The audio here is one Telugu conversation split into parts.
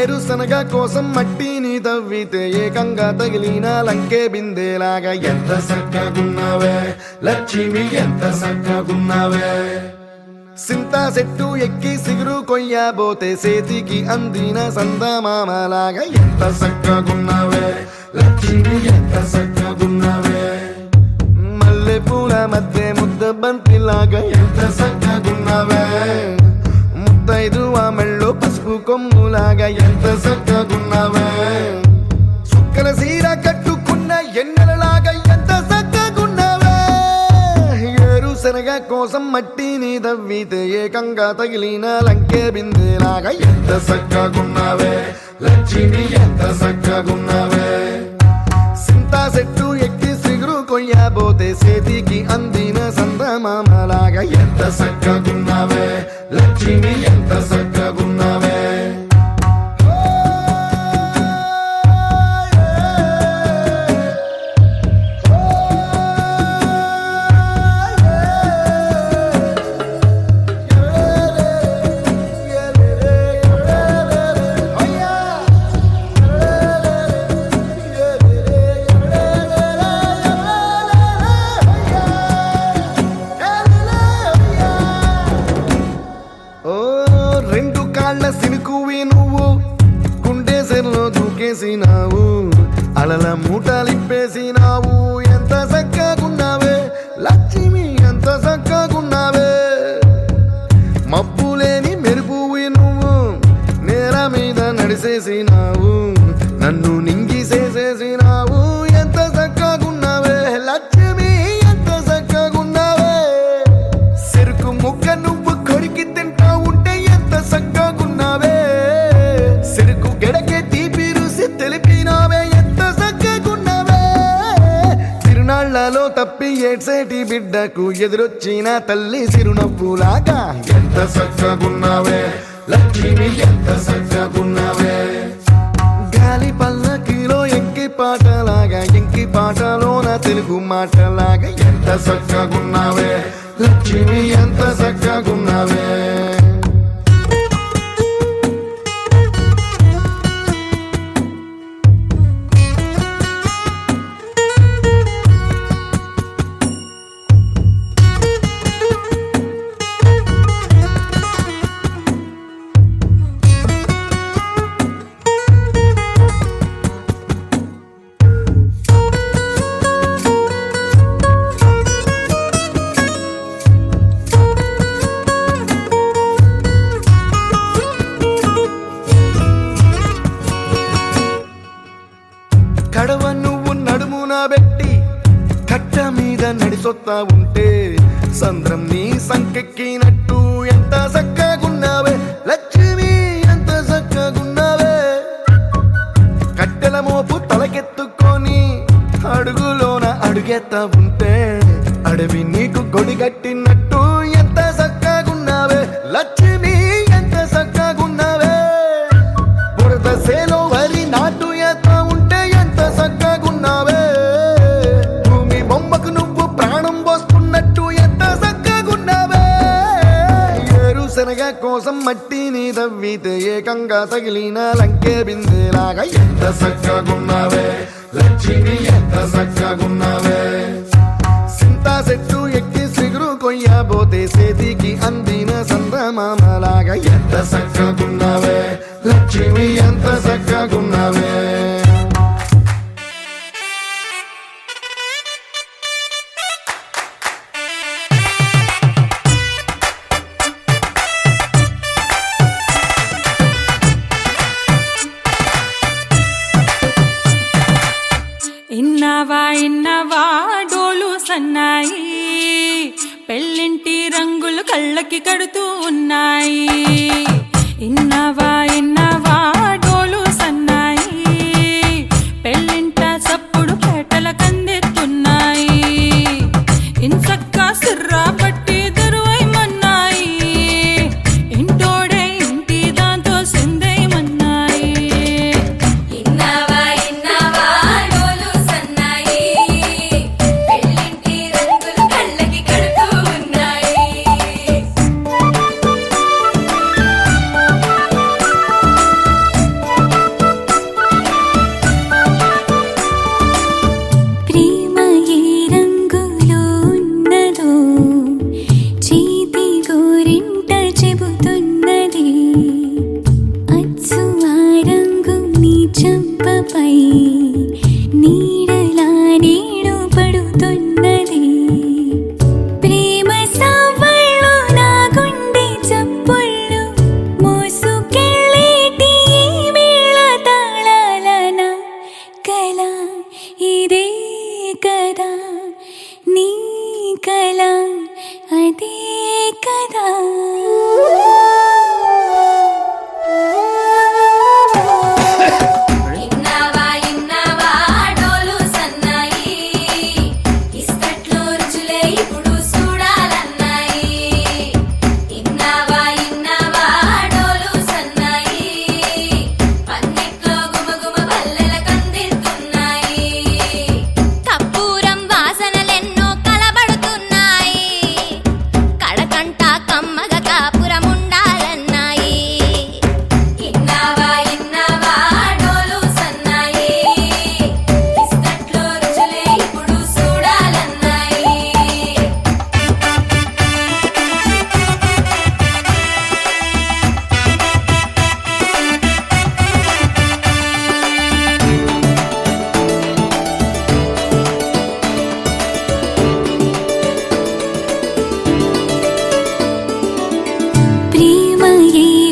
ఏరుశనగ కోసం మట్టిని తవ్వితే ఏకంగా తగిలిన లంకే బిందెలాగా ఎంత చక్కగున్నావే లక్ష్మి ఎంత చక్కగున్నావే సింతా చెట్టు ఎక్కి సిగురు కొయ్యబోతే చేతికి అందిన సందమామలాగా ఎంత చక్కగున్నావే లక్ష్మి ఎంత చక్కగున్నావే మల్లె పూల మధ్య ముద్ద బంతిలాగా ఎంత చక్కగున్నావే ముత్తైదు మెళ్ళో పసుపు కొమ్ములాగా ఎంత చక్కగున్నావే సుక్కల సీర కట్టుకున్న ఎన్నెలలాగా ఎంత చక్కగున్నావే ఏరుశనగ కోసం మట్టిని తవ్వితే ఏకంగా తగిలిన లంకే బిందెలాగా ఎంత చక్కగున్నావే లక్ష్మి ఎంత చక్కగున్నావే సింతా చెట్టు ఎక్కి సిగురు కొయ్యబోతే చేతికి అందిన సందమామలాగా ఎంత చక్కగున్నావే లక్ష్మి ఎంత చక్కగున్నావే రెండు కాళ్ళ సినుకువి నువ్వు గుండె సెల్లో దూకేసినావు అలల మూటలిప్పేసినావు ఎంత చక్కగున్నావే లక్ష్మి ఎంత చక్కగున్నావే మబ్బులేని మెరుపువి నువ్వు నేల మీద నడిసేసినావు నన్ను నింగిసేసేసినావు ఎంత చక్కగున్నావే లక్ష్మి ఎంత చక్కగున్నావే చెరుకు ముక్క నువ్వు కొరికి తింటా ఉంటే ఎంత చక్కగున్నావే చెరుకు గెడకే తీపి రుసి తెలిపినావే ఎంత చక్కగున్నావే తిరునాళ్లలో తప్పి ఏడ్సేటి బిడ్డకు ఎదురొచ్చిన తల్లి చిరునవ్వులాగా ఎంత చక్కగున్నావే లక్ష్మి ఎంత చక్కగున్నావే గాలి పల్లకిలో ఎంకి పాటలాగా ఎంకి పాటలోన తెలుగు మాటలాగా ఎంత చక్కగున్నావే లక్ష్మి ఎంత చక్కగున్నావే కడవ నువ్వు నడుమున పెట్టి కట్ట మీద నడిసొత్తా ఉంటే సంద్రం నీ సంకెక్కినట్టు ఎంత చక్కగున్నావే లక్ష్మి ఎంత చక్కగున్నావే కట్టెల మోపు తలకెత్తుకొని అడుగులోన అడుగెత్తా ఉంటే అడవి నీకు గొడిగట్టినట్టు ఎంత చక్కగున్నావే లక్ష్మి ఎంత చక్కగున్నావే బురద సేలో వరి నాటు ఎత్తా ఉంటే ఎంత చక్కగున్నావే భూమి బొమ్మకు నువ్వు ప్రాణం పోస్తున్నట్టు ఎంత చక్కగున్నావే ఏరుశనగ కోసం మట్టిని తవ్వితే ఏకంగా తగిలిన లంకే బిందెలాగా ఎంత చక్కగున్నావే లక్ష్మి ఎంత చక్కగున్నావే సింతా చెట్టు ఎక్కి సిగురు కొయ్యబోతే చేతికి అందిన సందమామలాగా ఎంత చక్కగున్నావే లక్ష్మి ఎంత చక్కగున్నావే ఇన్నవా డోలు సన్నాయి పెళ్ళింటి రంగులు కళ్ళకి కడుతూ ఉన్నాయి ఇన్నవా డోలు సన్నాయి పెళ్ళింట చప్పుడు పేటల కందెత్తున్నాయి ఇంచక్క సిర్రా పట్టి దరువై మన్నాయి ఇంటోడే ఇంటి దాంతో సెందై మన్నాయి నాపై నీడలా నీడు పడుతున్నది ప్రేమ సవ్వళ్ళు నా గుండె చప్పుళ్ళు మోసుకెళ్ళేటి మేళ తాళాలన కల ఇదే కదా నీ కల అదే కదా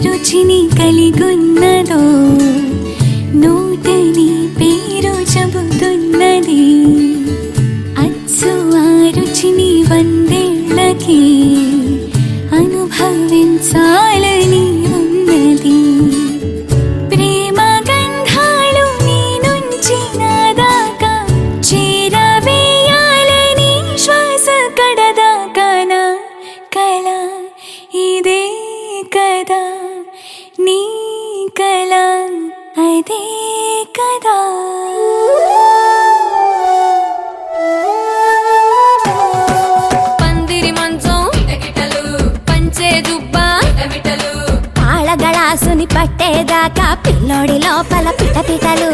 రుచిని కలిగున్నదో నూతని పేరు చెబుతున్నది అచ్చు ఆ రుచిని వందేళ్ళకి అనుభవించాలని ఉన్నది ప్రేమ గంధాలు నీ నుంచి నా దాకా చేరవేయాలని శ్వాస కడదాకా నా కళ ఇదే కదా నీ కల అదే కదా పందిరి మంచం పంచే దుబ్బా ఆళగళాసుని పట్టేదాకా పిల్లోడి లోపల పిటపిటలు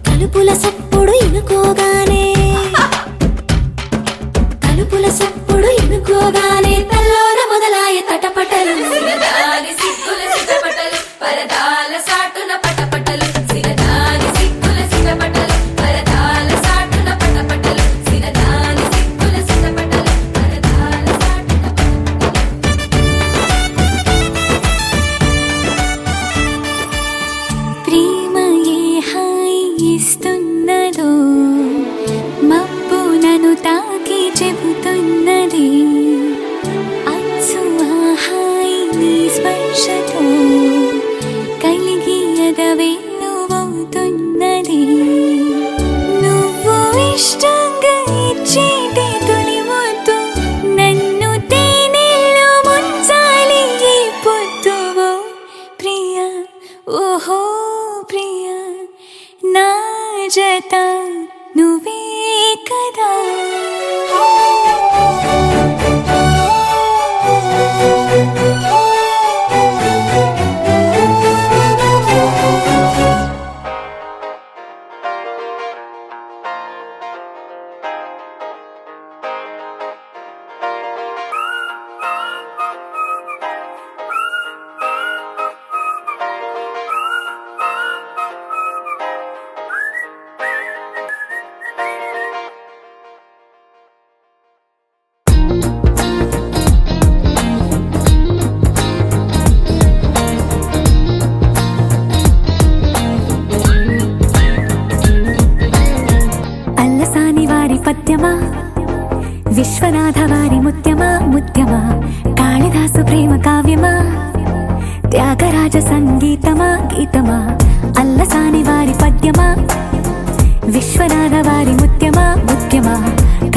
కలుపుల సప్పుడు ఇనుకోగానే తల్లోన మొదలాయ తటపటలు సిరదాని సిగ్గుల సిటపటలు పరదాల సాటున పటపటలు సిరదాని సిగ్గుల సిటపటలు పరదాల సాటున పటపటలు సిరదాని సిగ్గుల సిటపటలు పరదాల సాటున ప్రేమ ఏ హాయి ఇస్తున్నదో మబ్బు నన్ను తాకి చెబుతున్నది అచ్చు ఆ హాయి నీ స్పర్శతో కలిగి ఎదవెల్లువవుతున్నది నువ్వు ఇష్టంగా ఇచ్చేటి తొలి ముద్దు నన్ను తేనెల్లో ముంచాలి ఈ పొద్దువో ప్రియ ఓహో ప్రియ నా జత నువ్వే కదా పద్యమా విశ్వనాథ వారి ముత్యమా ముత్యమా కాళిదాసు ప్రేమ కావ్యమా త్యాగరాజ సంగీతమా గీతమా అల్లసాని వారి పద్యమా విశ్వనాథ వారి ముత్యమా ముత్యమా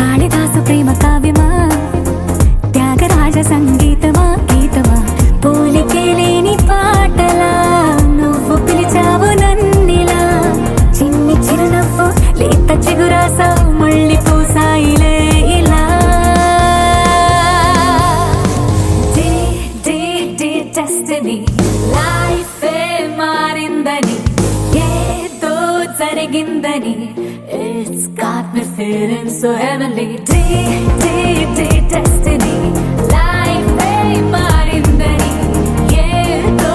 కాళిదాసు ప్రేమ కావ్యమా త్యాగరాజ సంగీతమా గీతమా పోలికే లేని పాటలా నువ్వు పిలిచావు నన్నిలా చిన్ని చిరునవ్వు లేత చిగురాసావు మళ్ళీ పూసాయిలే ఇలా డెస్టినీ లైఫే మారిందని ఏదో జరిగిందని It's got me feeling so heavenly destiny లైఫే మారిందని ఏదో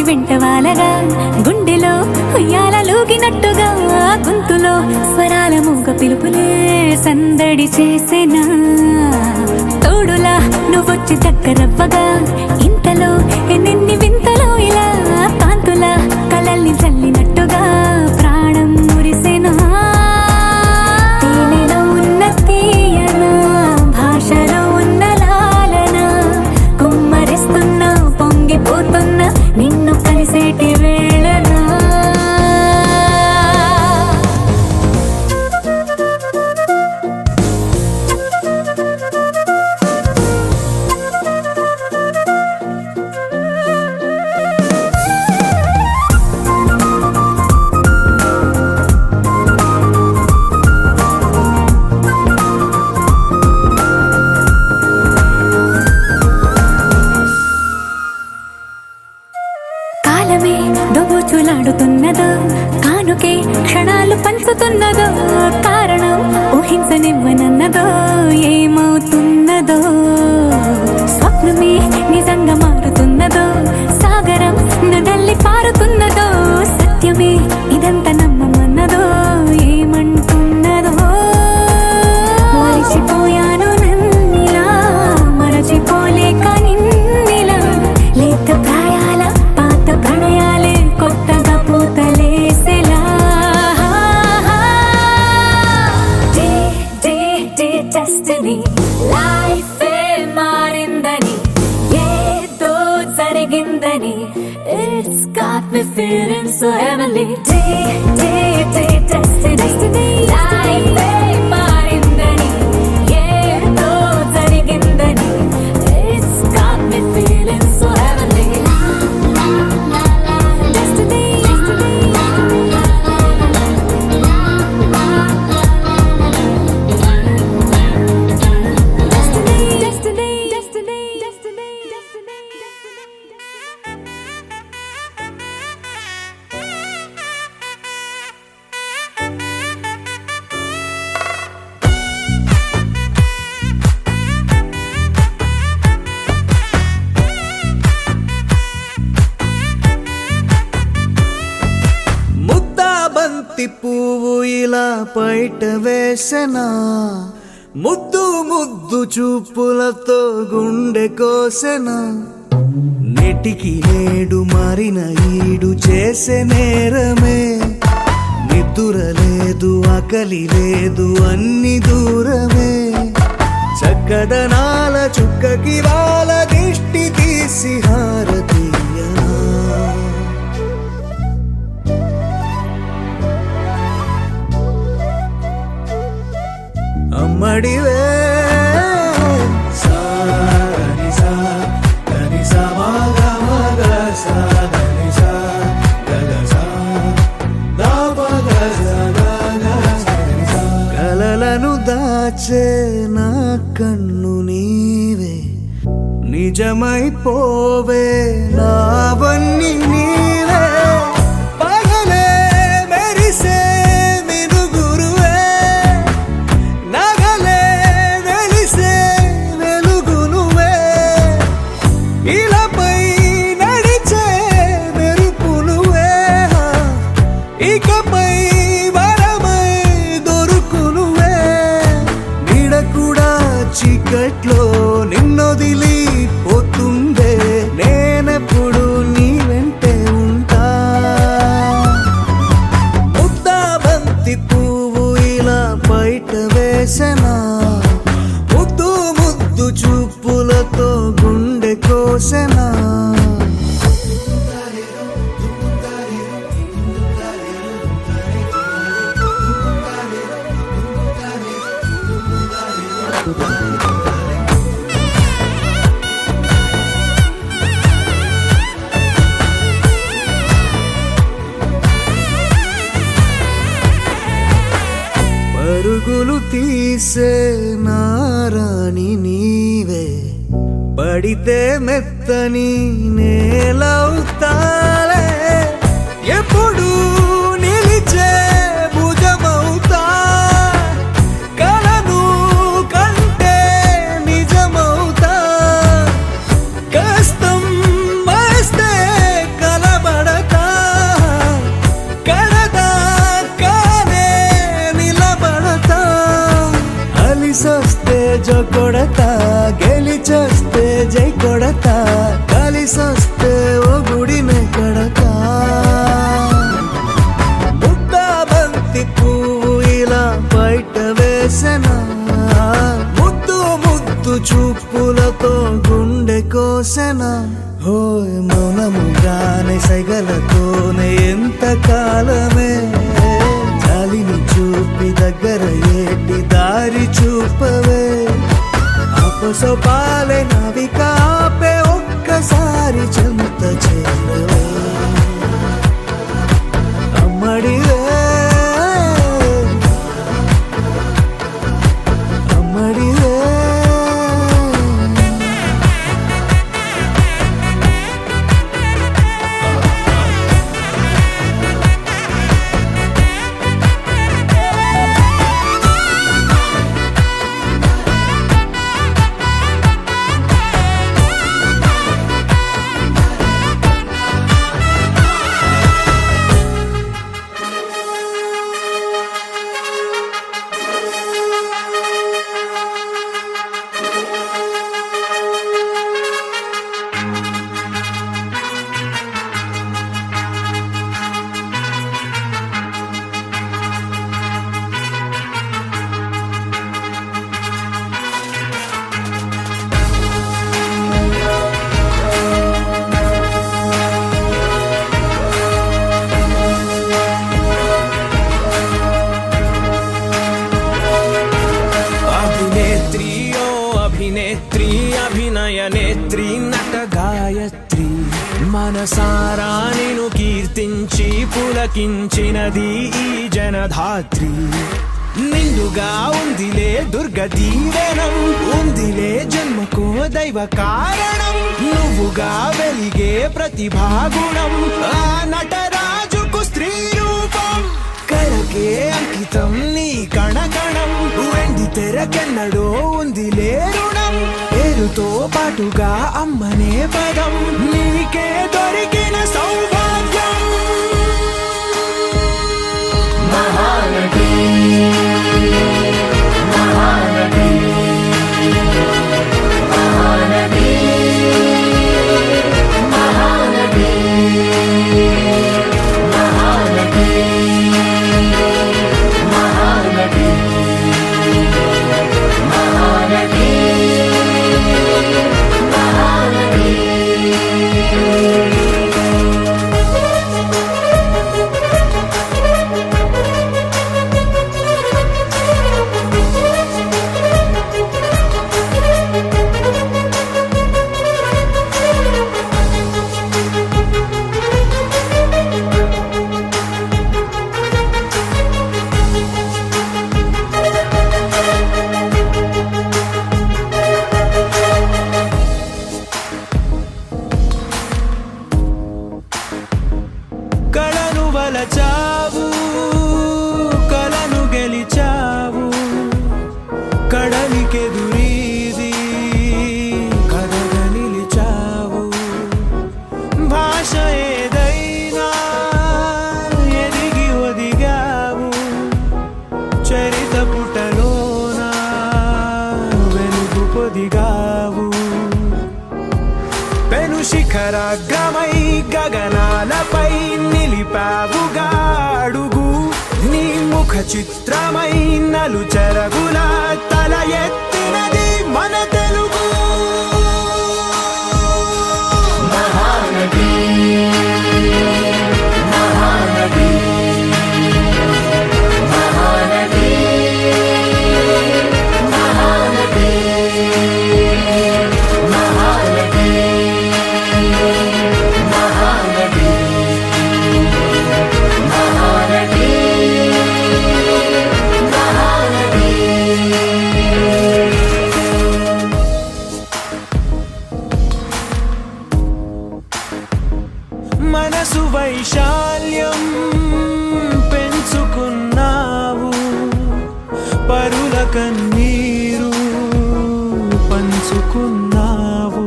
వెంట వాలగా గుండెలో ఉయ్యాలూగినట్టుగా గొంతులో స్వరాల మూగ పిలుపులే సందడి చేసేనా తోడులా నువ్వొచ్చి దగ్గరవ్వగా ఇంతలో ఎన్నెన్ని వింతలో ఇలా కాంతుల కలల్ని చల్లినట్టుగా ప్రాణం మురిసెనా తేనెలో ఉన్న తీయన భాషలో ఉన్న లాలన కుమ్మరిస్తున్నా పొంగిపోతున్నా నిన్ను కలిసేటి వేళనా కాలమే దోబూచులాడుతున్నదో కానుకే క్షణాలు పంచుతున్నదో కారణం ఊహించనివ్వనన్నదో ఏమవుతున్నదో స్వప్నమే నిజంగా మారుతున్నదో సాగరం నడల్లి పారుతున్నదో సత్యమే ఇదంతా నమ్మమన్నదో ఏమంటున్నదో మరిచిపోయాను నన్నిలా మరచిపోలేక నిన్నిలా లేత ప్రాయాల పాత ప్రణయాలే కొత్తగా పూతలేసేలా డే డే డే డెస్టినీ లైఫే మారిందని ఏదో జరిగిందని it's got me feeling so heavenly day day day destiny లైఫే మారిందని ఏదో జరిగిందని it's got me feeling so heavenly ముద్దా బంతి పువ్వు ఇలా బయట వేసెనా ముద్దు ముద్దు చూపులతో గుండె కోసెనా నెటికి నేడు మారిన ఈడు చేసే నేరమే నిద్దుర లేదు ఆకలి లేదు అన్ని దూరమే చక్కదనాల చుక్కకి వాళ్ళ దిష్టి తీసి హారతీయనా అమ్మడివే కలలను దాచే నా కన్ను నీవే నిజమైపోవే నావన్నీ నీవే పగలే మెరిసే మినుగురువే నగలే వెలిసే వెలుగు నువ్వే ఇలాపై నడిచే మెరుపు నువ్వే ఇకపై వరమై దొరుకు నువ్వే నీడ కూడా చీకట్లో నిన్నొదిలి పోతుందే నేనెప్పుడు నీ వెంటే ఉంటా ముద్దా బంతి పువ్వు ఇలా బయట వేసెనా ముద్దు ముద్దు చూపులతో గుండె కోసెనా పరుగులు తీసే నారాణి నీవే పడితే మెత్తని నేలవుతాలే ఎప్పుడు నిలిచే భుజమవుతా కలను కంటే నిజమవుతా కష్టం వస్తే కలబ పోసెనా హోయ్ మౌనముగానే సైగలతోనే ఎంత కాలమే జాలిని చూపి దగ్గర ఏటి దారి చూపవే అపసోపాలే నావిక ఆపే ఒక్కసారి చెంత చేరవే అమ్మడివే అమ్మడివే అభినేత్రి అభినయ నేత్రి నట గాయత్రి మనసారా నిను కీర్తించి పులకించినది ఈ జనధాత్రి నిండుగా ఉందిలే దుర్గ దీవెనం ఉందిలే జన్మకో దైవ కారణం నువ్వుగా వెలిగే ప్రతిభాగుణం ఆ నటరాజుకు స్త్రీ రూపం కళకే అంకితం నీ కణకణం వెండి తెరకెన్నడో ఉందిలే రుణం పేరుతో పాటుగా అమ్మనే పదం నీకే దొరికిన సౌభాగ్యం మహానటి మహానటి మహానటి మహానటి మహానటి మహానటి మహానటి కళను వలచావు కళను గెలిచావు కడలికెదురీది కథగా నిలిచావు భాష ఏదైనా ఎదిగి ఒదిగావు చరిత పుటలోన వెలుగు పొదిగావు పెను శిఖరాగ్రమై గగనాలపై నిలిపావుగా అడుగు నీ ముఖ చిత్రమై నలు చెరగుల తల ఎత్తినది మన తెలుగు మహానటి మహానటి మహానటి మహానటి మహానటి మహానటి మహానటి మహానటి మనసు వైశాల్యం పెంచుకున్నావు పరుల కన్నీరు పంచుకున్నావు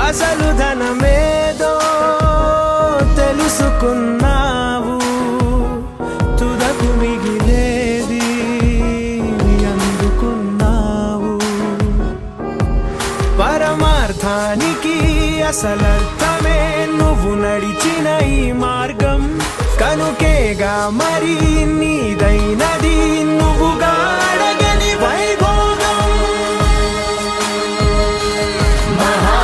అసలు ధనమేదో తెలుసుకున్నావు తుదకు మిగిలేది అందుకున్నావు పరమార్థానికి అసలర్థమే నువ్వు నడిచిన ఈ మార్గం కనుకేగా మరి నీదైనది నువ్వుగా అడగని వైభోగం మహా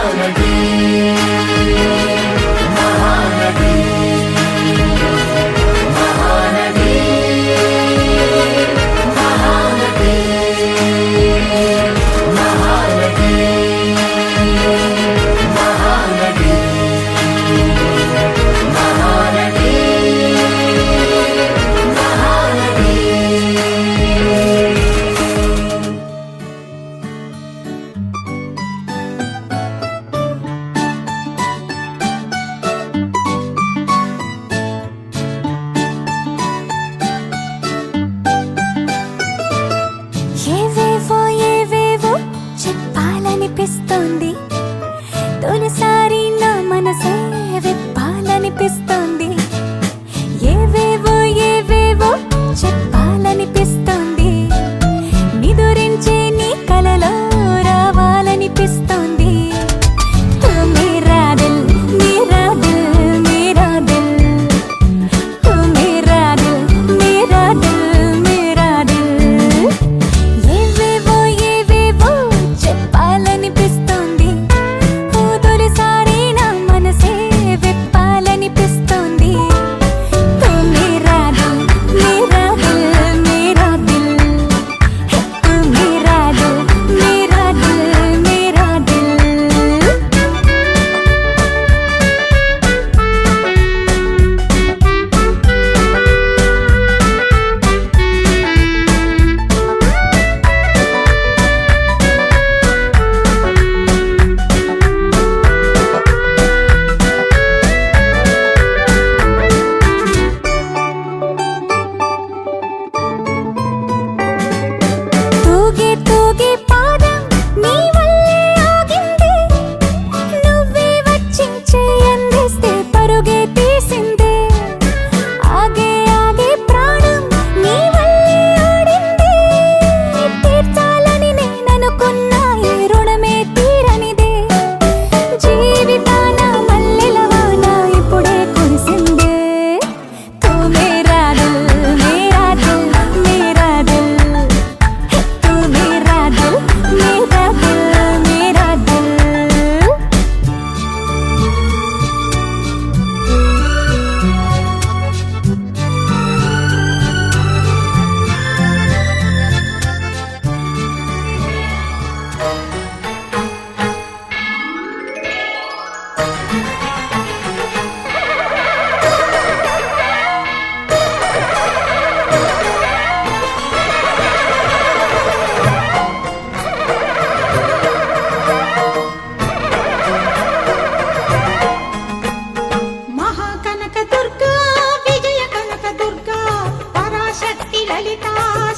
లలిత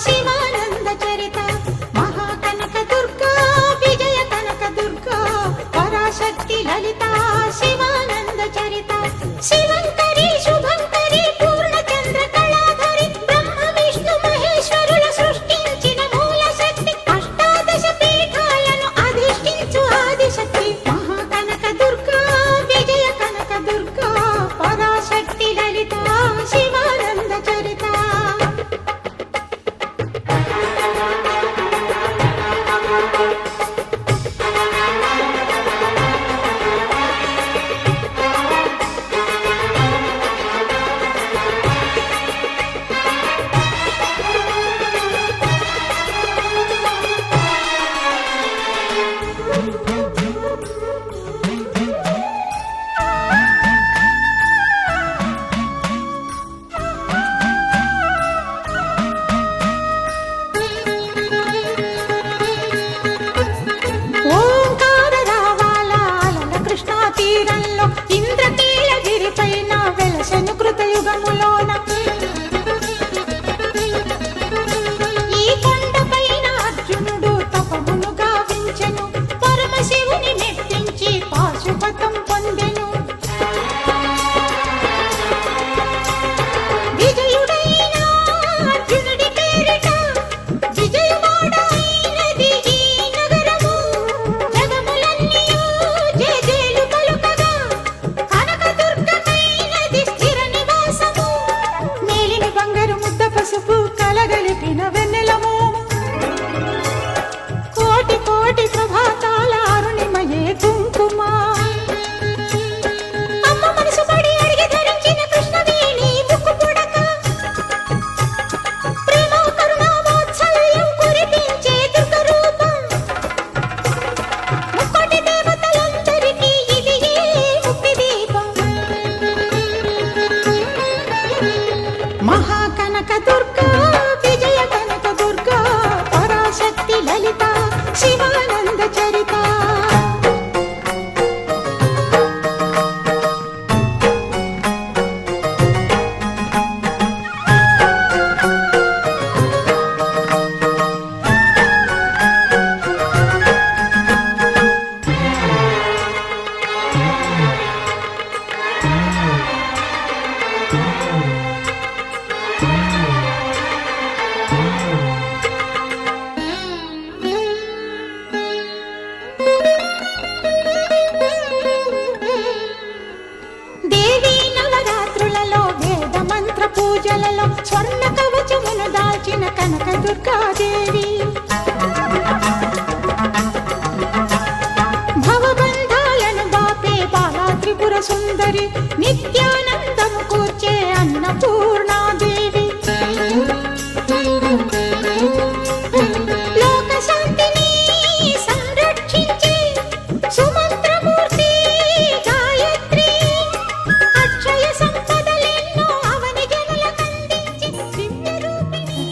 శివానంద చరిత మహాకనక దుర్గా విజయ కనక దుర్గా పరాశక్తి లలిత శివానంద చరిత శివంకరి శుభంకరి పూర్ణచంద్ర కళాధరి బ్రహ్మ విష్ణు మహేశ్వరుల సృష్టించిన మూల శక్తి అష్టాదశ పీఠాలను అధిష్ఠించు ఆదిశక్తి మహాకనక దుర్గా విజయ కనక దుర్గా పరాశక్తి లలిత శివానంద చరిత ఓంకార రావాల కృష్ణా తీరంలో ఇంద్రకీలగిరి పైన వెలసెను కృతయుగములోన ఈ కొండపైన అర్జునుడు తపమును గావించెను పరమశివుని మెప్పించి పాశుపతం పొందెను విజయుడైన అర్జునుడి పేరిట విజయవాడ అయినది ఈ నగరము జగములన్నీయు జేజేలు పలుకగా కనకదుర్గమైనది స్థిర నివాసము మేలిమి బంగారు ముద్ద పసుపు కలగలిపిన వెన్నెలము కోటి కోటి ప్రభాతాల అరుణిమయే కుంకుమ అమ్మ మనసు పడి అడిగి ధరించిన కృష్ణవేణి ముక్కు పుడక ప్రేమ కరుణ వాత్సల్యం కురిపించే దుర్గ రూపం ముక్కోటి దేవతలందరికీ ఇది ముక్తి దీపం మహాకనక దుర్గా విజయ కనక దుర్గా పరాశక్తి లలిత శివానంద చరిత దేవీ నవరాత్రులలో వేద మంత్ర పూజలలో స్వర్ణ కవచమును దాల్చిన కనక దుర్గాదేవి భవబంధాలను బాపే బాలా త్రిపుర సుందరి నిత్యానందము కూర్చే అన్నపూర్ణాదేవి లోక శాంతిని సంరక్షించే సుమంత్రమూర్తి గాయత్రి అక్షయ సంపదలెన్నో అవని జనులకందించి దివ్య రూపిణి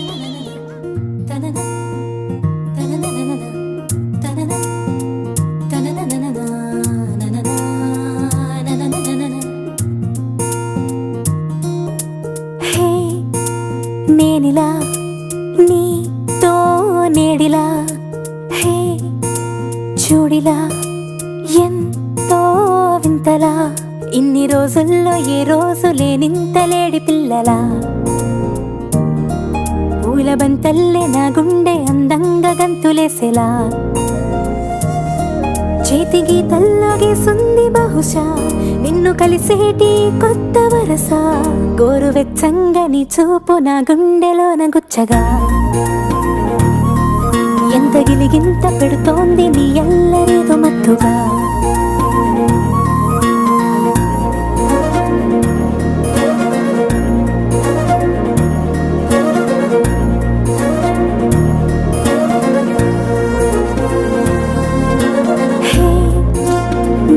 హే నేనిలా నీతో నేడిలా హే చూడిలా ఎంతో వింతలా ఇన్ని రోజుల్లో ఏ రోజు లేనింత లేడి పిల్లలా పూల బంతల్లే నా గుండె అందంగా గంతులేసేలా చేతి గీతల్లో గీసుంది బహుశా నిన్ను కలిసేటి కొత్త వరస గోరువెచ్చంగా నీ చూపు నా గుండెలోన గుచ్చగా ఎంత గిలిగింత పెడుతోంది నీ ఎల్లరేదో మత్తుగా హే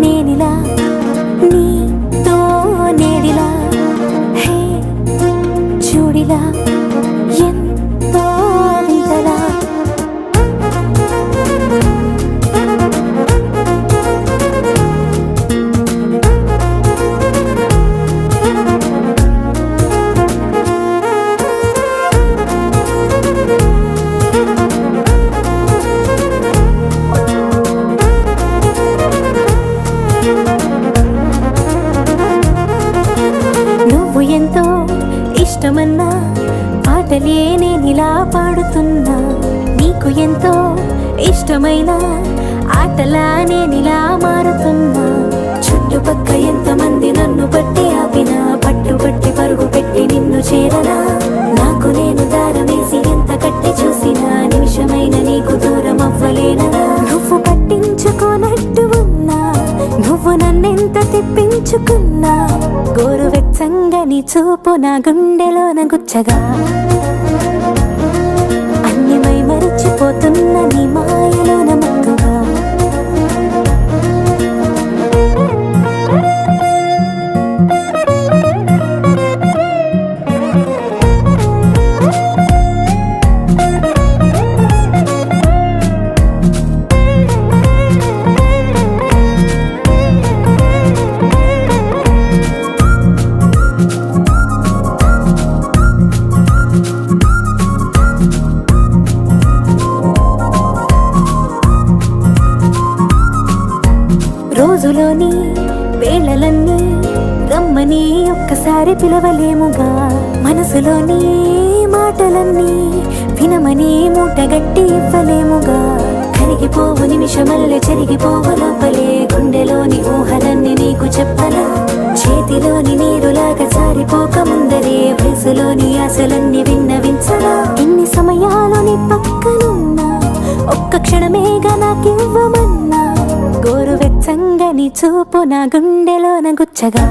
నేనిలా నీతో నేడిలా హే చూడిలా ఎంతో వింతలా నేనిలా పాడుతున్నా నీకు ఎంతో ఇష్టమైన ఆటలా నేనిలా మారుతున్నా చుట్టుపక్క ఎంతమంది నన్ను బట్టి ఆపినా పట్టుబట్టి పరుగు పెట్టి నిన్ను చేరనా నాకు నేను దారమేసి ఎంత కట్టి చూసినా నిమిషమైన నీకు దూరం అవ్వలేననా నువ్వు పట్టించుకోనట్టు ఉన్నా నువ్వు నన్నెంత తెప్పించుకున్నా గోరువెచ్చంగా నీ చూపు నా గుండెలోన గుచ్చగా అన్యమై మరిచిపోతున్న నీ మాయలోన మత్తుగా రోజులోని వేళలన్నీ రమ్మని ఒక్కసారి పిలవలేముగా మనసులోని మాటలన్నీ వినమని మూటగట్టి ఇవ్వలేముగా కరిగిపోవు నిమిషమల్లె చెరిగిపోవు లోపలే గుండెలోని ఊహలన్నీ నీకు చెప్పలా చేతిలోని నీరులాగా జారిపోక ముందరే వయసులోని ఆశలన్నీ విన్నవించలా ఇన్ని సమయాలు నీ పక్కనున్నా ఒక్క క్షణమేగా నాకివ్వమన్నా గోరువెచ్చంగా నీ చూపు నా గుండెలోన గుచ్చగా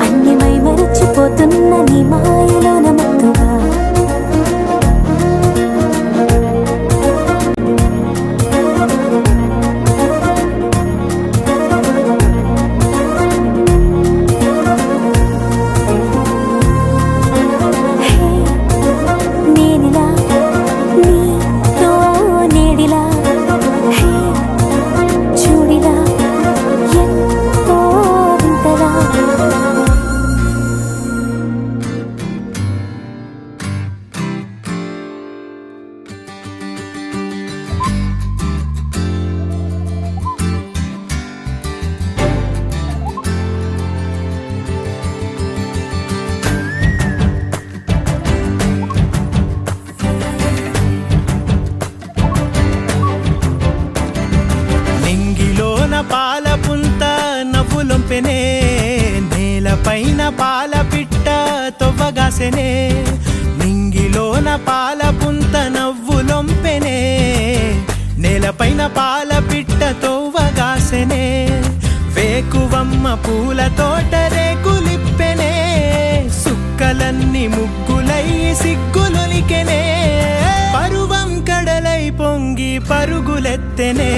అన్నిమై మరిచిపోతున్న నీ మాయలోన మత్తుగా నేనిలా నీతో నేడిలా చూడిలా ఎంతో వింతలా నింగిలోన పాల పుంత నవ్వులొంపెనే నేలపైన పాల పిట్ట తొవ్వగాసెనే నింగిలోన పాల పుంత నవ్వులొంపెనే నేలపైన పాల పిట్ట తొవ్వగాసెనే వేకువమ్మ పూల తోట రేకులిప్పెనే సుక్కలన్నీ ముగ్గులై సిగ్గులొలికెనే పరువం కడలై పొంగి పరుగులెత్తెనే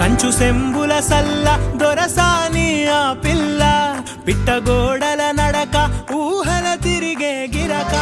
కంచు సెంబుల సల్ల దొరసాని ఆ పిల్ల పిట్టగోడల నడక ఊహల తిరిగే గిరక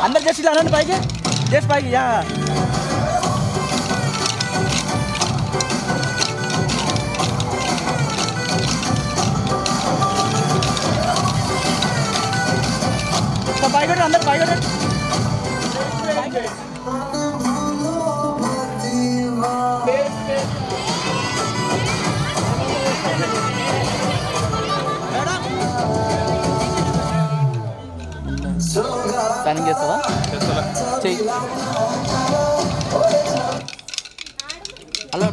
अंदर जैसी लाना पाएंगे जैस पाएगी यहाँ तो पाएगा अंदर पाएगा ప్లానింగ్ చేస్తావా చెయ్యి హలో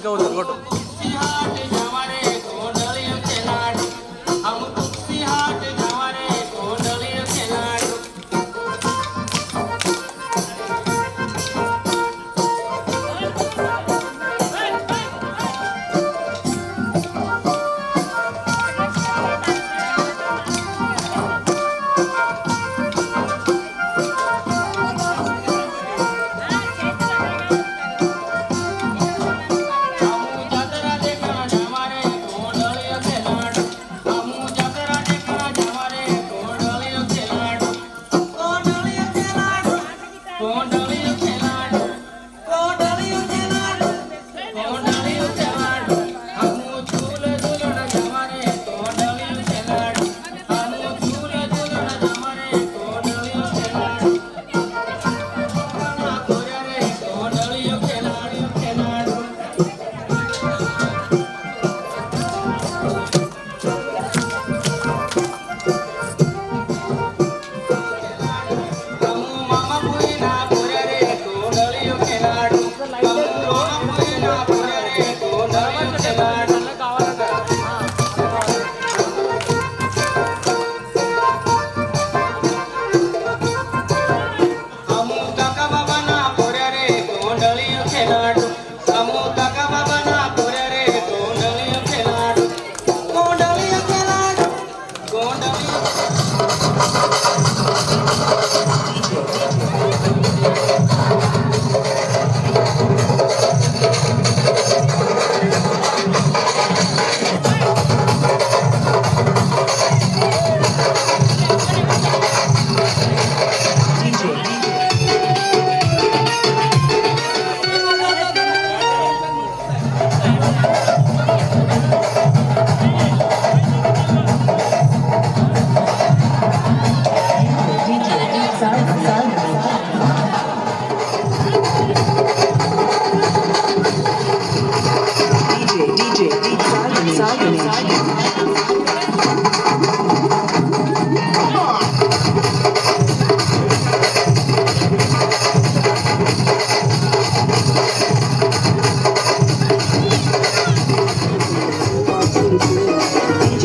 ఇంకా కొట్టు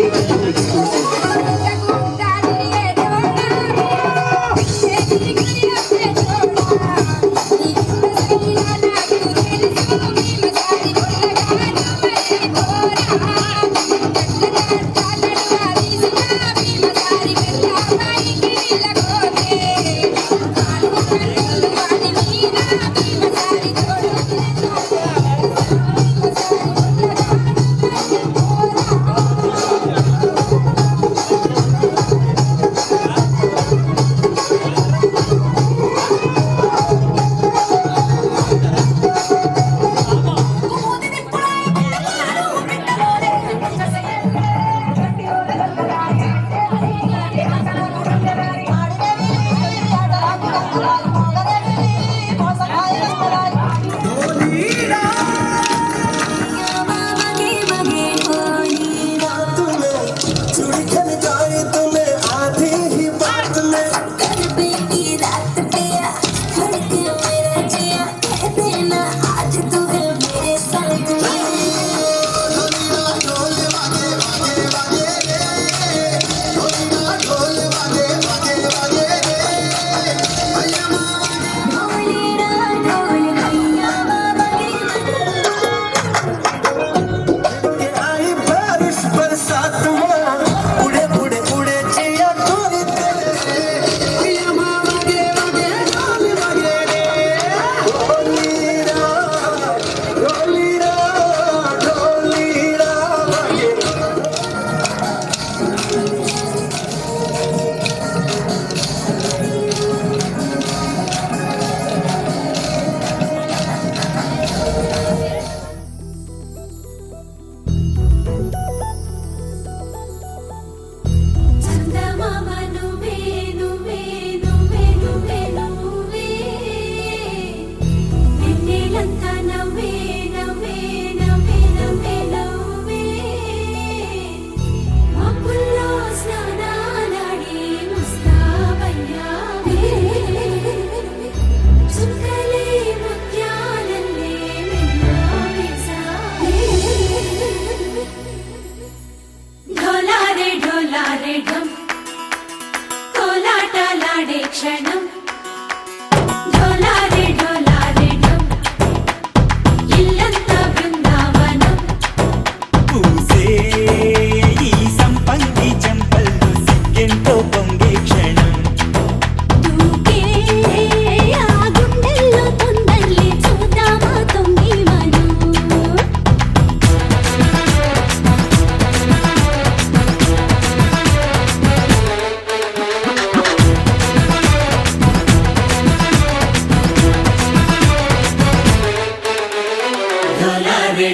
Thank you.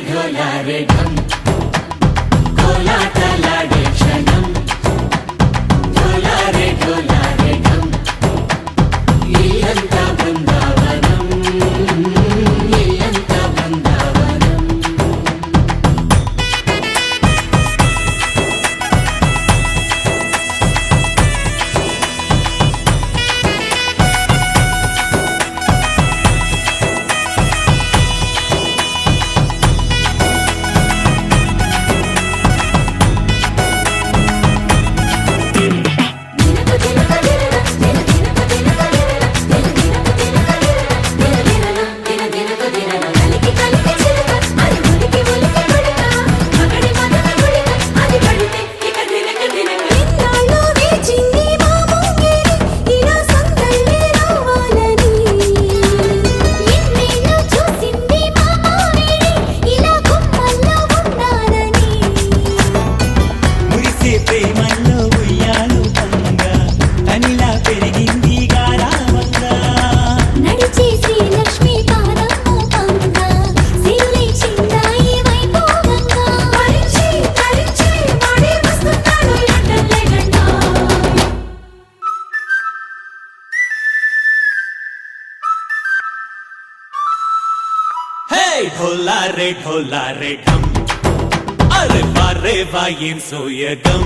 ढोलारे ढम कोलाटलाडे क्षणम ढोलारे ढम इल्लंता बृंदावनम इल्लंता बृंदावनम మురిసే ప్రేమల్లో ఉయ్యాలు పంగా తనిలా పెరిగింది గారావంగా నడిచే శ్రీలక్ష్మి పాదము పంగ సిరులై చిందాయి వైభోగంగా పరిచి వాడే వస్తున్నాడు లండన్ లేకుండా హే ढोला रे ढम అరే వారే వాయేం సోయగం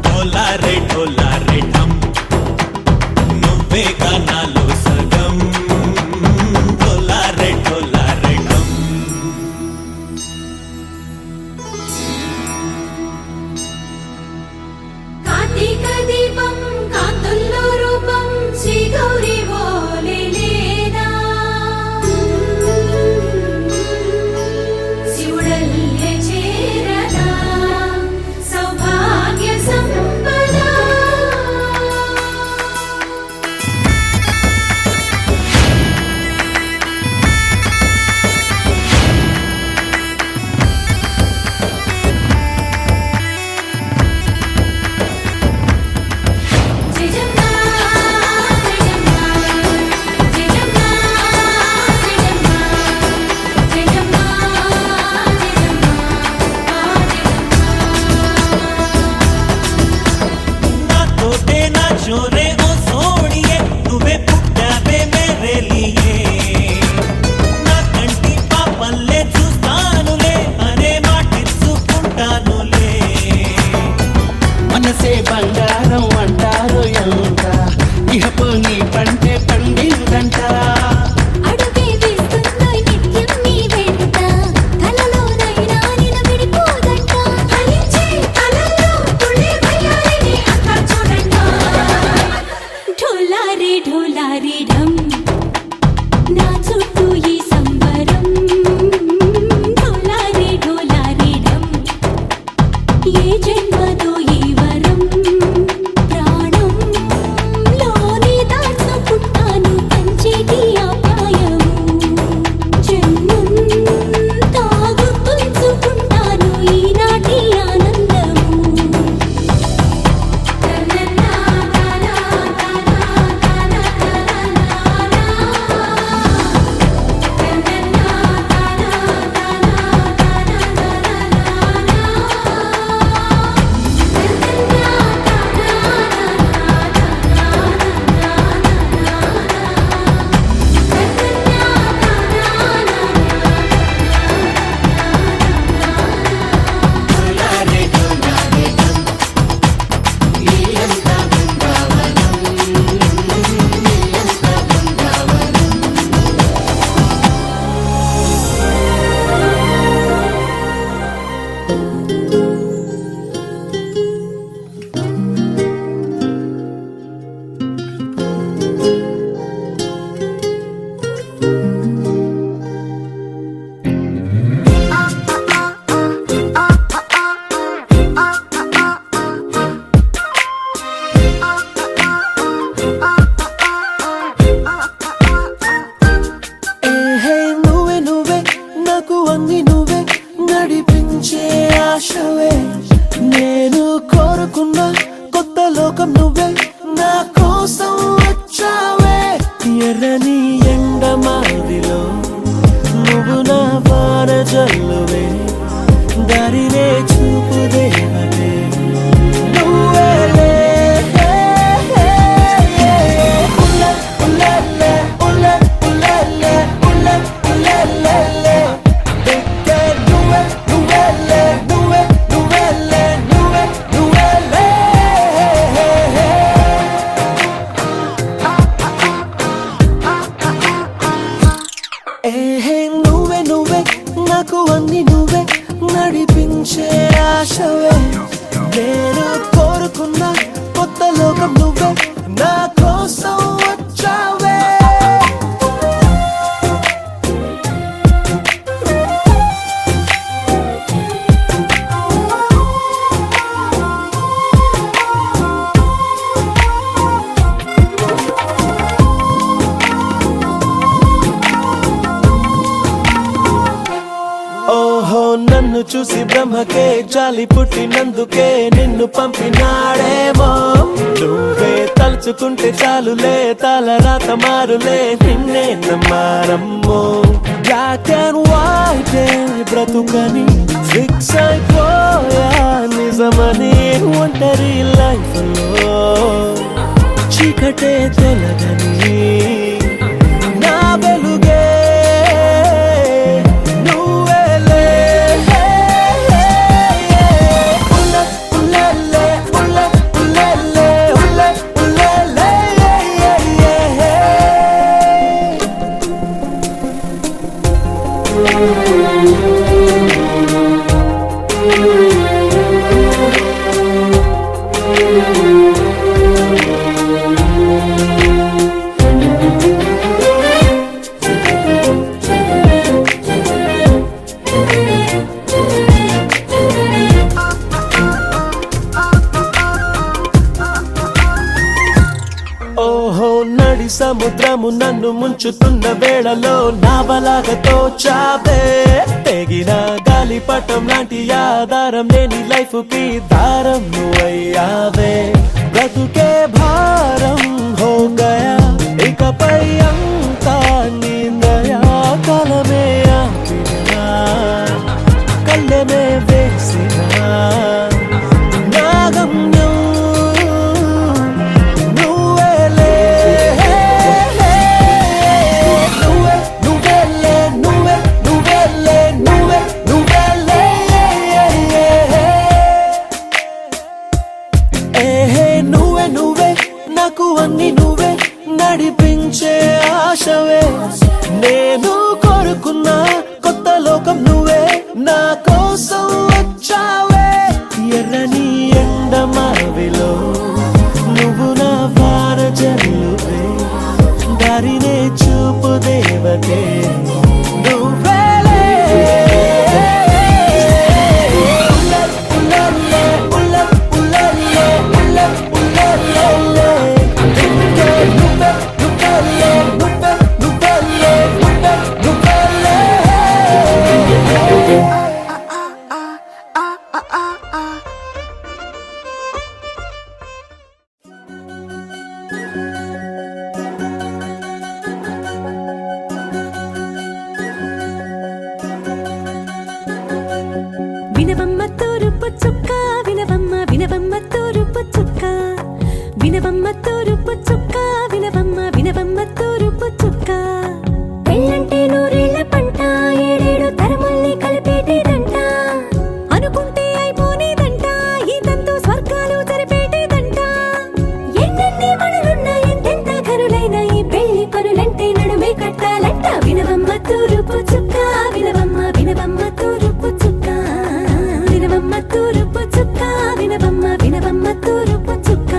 ढोला रे ढम నువ్వే గానాలో సగం ढोला रे ढम కార్తీక దీపం కాంతుల్లో రూపం శ్రీ గౌరీ ఓలే లేదా శివుడల్లే చేరదా సౌభాగ్య సంపద జల్లువే దారినే చూపు దేవతే నువ్వేలే ఉల్ల ఉల్లెల్లే ఉల్ల ఉల్లెల్లే ఉల్ల ఉల్లెల్లే దిక్కే నువ్వే నువ్వేలే నువ్వే నువ్వేలే నువ్వే నువ్వేలే ఏహే నువ్వే నువ్వే నాకు అన్ని నువ్వే నడిపించే ఆశవే నేను కోరుకున్న కొత్త లోకం నువ్వే నా కోసం వచ్చావే ఓహో నన్ను చూసి బ్రహ్మకే జాలి పుట్టినందుకే నిన్ను పంపినాడేమో నువ్వే తలుచుకుంటే చాలులే తలరాత మారులే నిన్నే నమ్మారమ్మో బ్లాక్ అండ్ వైట్ బ్రతుకని ఫిక్స్ అయిపోయా నిజమని ఒంటరి లైఫ్ లో చీకటే తొలగని నా వెలుగే ఓహో నడి సముద్రము నన్ను ముంచుతున్న వేళలో నావలాగా తోచావే తెగిన గాలిపటం లాంటి ఆధారం లేని లైఫ్ కి దారం నువ్వయ్యావే బ్రతుకే భారం హో గయా ఇకపై అంతా నీ దయా కలమే ఆపినా కళ్ళమే వేసినా నా గమ్యం నాకు అన్ని నువ్వే నడిపించే ఆశవే నేను కోరుకున్న కొత్త లోకం నువ్వే నా కోసం వచ్చావే ఎర్రని ఎండమావిలో నువ్వు నా వాన జల్లువే దారినే చూపు దేవతే నువ్వేలే వినవమ్మ తూరుపు చుక్క వినవమ్మ వినవమ్మ తూరుపు చుక్క వినవమ్మ తూరుపు చుక్క వినవమ్మ వినవమ్మ తూరుపు చుక్క పెళ్ళంటే నూరేళ్ల పంట ఏడేడు తరముల్ని కలిపేటేదంట అనుకుంటే అయిపోనేదంట ఈ తంతు స్వర్గాలు జరిపేటేదంట ఎన్నెన్ని మనులున్న ఎంతెంత కరులైన ఈ పెళ్లి పనులంటే నడుమే కట్టాలంట వినవమ్మ తూరుపు చుక్క వినవమ్మ వినవమ్మ తూరుపు చుక్క వినవమ్మ తూరుపు చుక్క వినవమ్మ వినవమ్మ తూరుపు చుక్క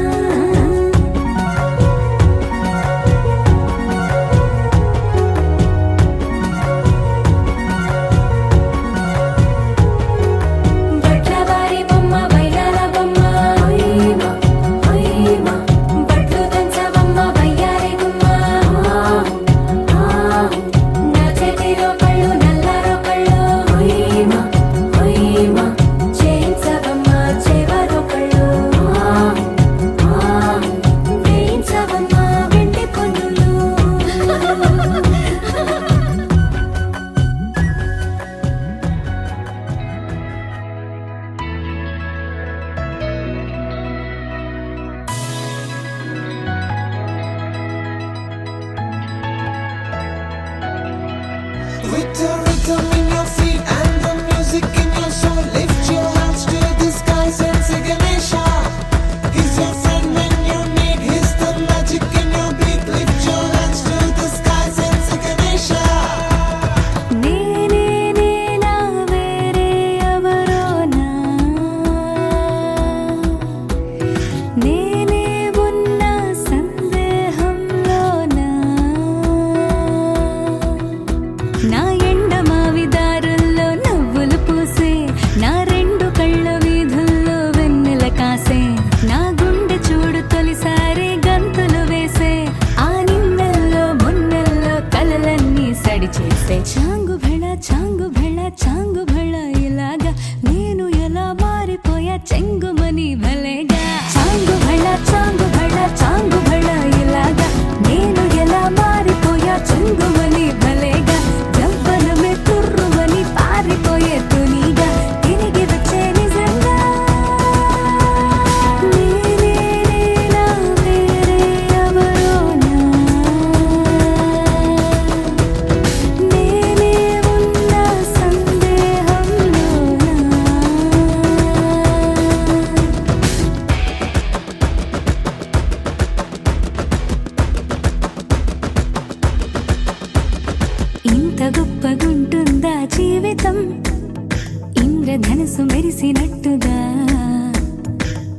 ఇంద్రధనుసు మెరిసినట్టుగా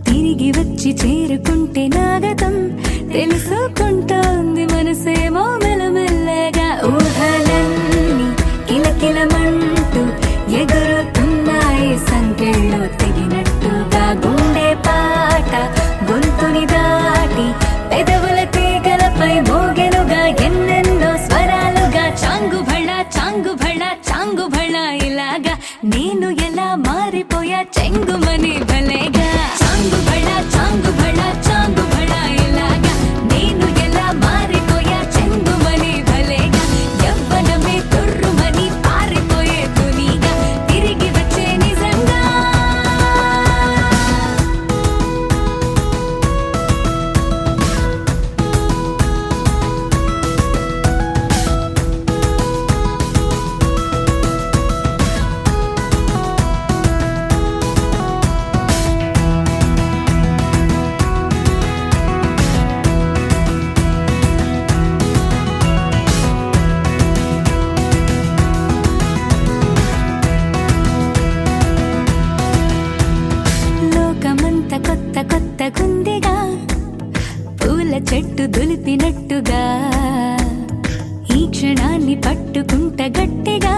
తిరిగి వచ్చి చేరుకుంటే నాగతం తెలుసుకుంటోంది మనసేమో మెల్లమెల్లగా ఊహలన్నీ కిలకిలమంటూ ఎగురుతున్నాయి సంకెళ్ళు తెగినట్టుగా గుండె పాట గొంతుని దాటి పెదవుల తీగలపై మోగెనుగా ఎన్నెన్నో స్వరాలుగా చాంగు భళ చాంగు భళ ఇలాగా నేను ఎలా మారిపోయా చెంగుమని భలేగా చాంగు భళ ఇలాగా నేను ఎలా మారిపోయా చెంగుమని భలేగా యవ్వనమే తుర్రుమని పారిపోయే తునిగా తిరిగి వచ్చే నిజంగా లోకమంత కొత్త గుందిగా పూల చెట్టు దులిపినట్టుగా ఈ క్షణాన్ని పట్టుకుంట గట్టిగా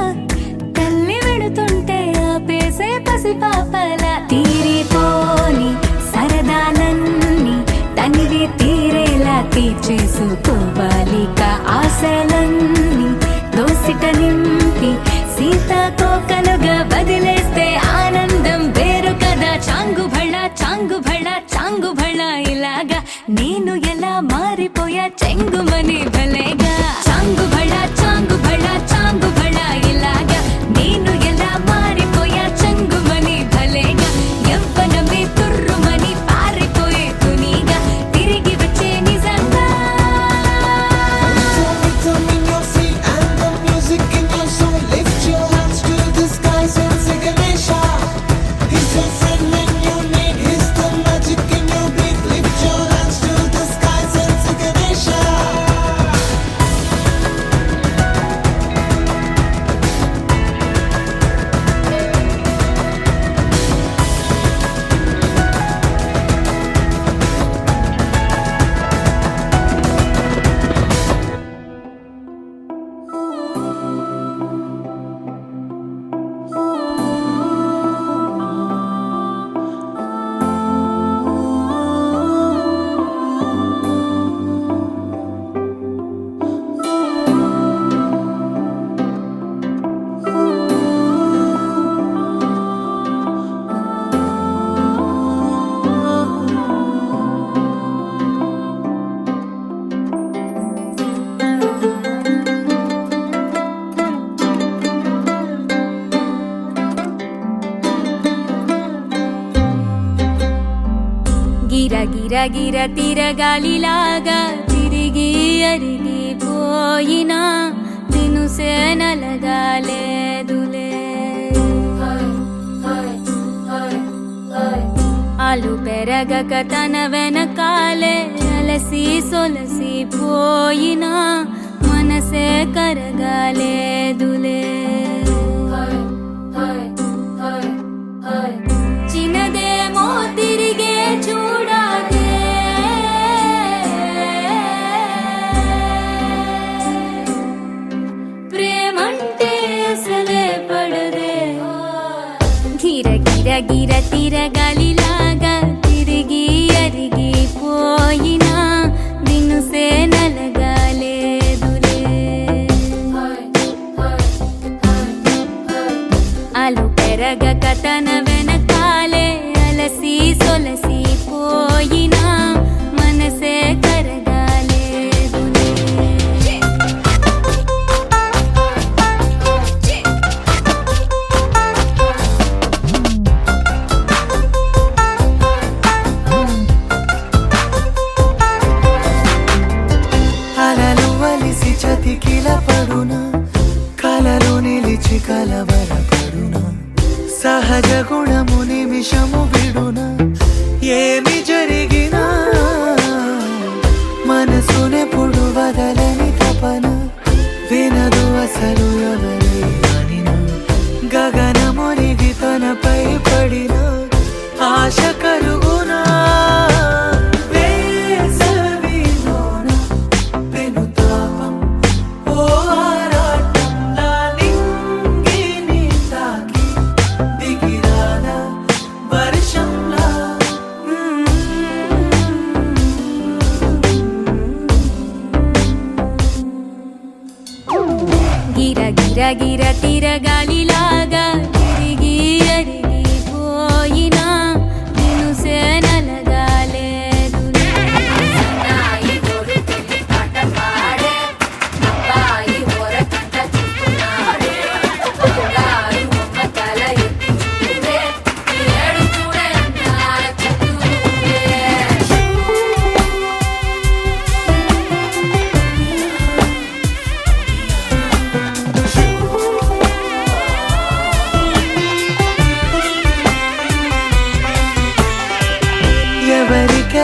తల్లి వెడుతుంటే ఆపేసే పసిపాపల తీరిపోని సరదాలన్నీ తనివి తీరేలా తీర్చేసుకోవాలిక ఆశలన్నీ దోసిట నింపి సీతాకోకలుగా వదిలేస్తే ఆనందం వేరు కదా చాంగు భళ ఇలాగా నేను ఎలా మారిపోయా చెంగుమని భలేగా చాంగు భళ ఇలాగా నేను ఎలా మారిపోయా చెంగుమని భలేగా యవ్వనమే తుర్రుమని పారిపోయే తునిగా తిరిగి వచ్చే నిజంగా Rhythm in your feet and the music in your soul. Lift your hands to the skies and say Ganesha. He's your friend when you need. He's the magic in your beat. Lift your hands to the skies and say Ganesha. గిర తిరగాలిలాగా తిరిగి అరిగిపోయినా తినుసే నలగాలేదులే ఆలు పెరగక తన వెనకాలే అలసి సొలసి పోయినా మనసే కరగాలేదులే చిన్నదేమో తిరిగే చూడాలే ప్రేమంటే అసలే పడదే గిర తిరగాలిలాగా తిరిగి అరిగిపోయినా దినుసే నలగాలేదులే ఆలు పెరగక తన వెనకాలే అలసి సొలసి పోయినా మనసే కరగాలేదులే అలలు వలిసి చతికిల పడునా కలలు నిలిచి కలవరపడునా సహజ గుణము నిమిషము విడునా ఏమి జరిగినా మనసునెప్పుడు వదలని తపన వినదు అసలు ఎవరి గగనమునిగి తనపై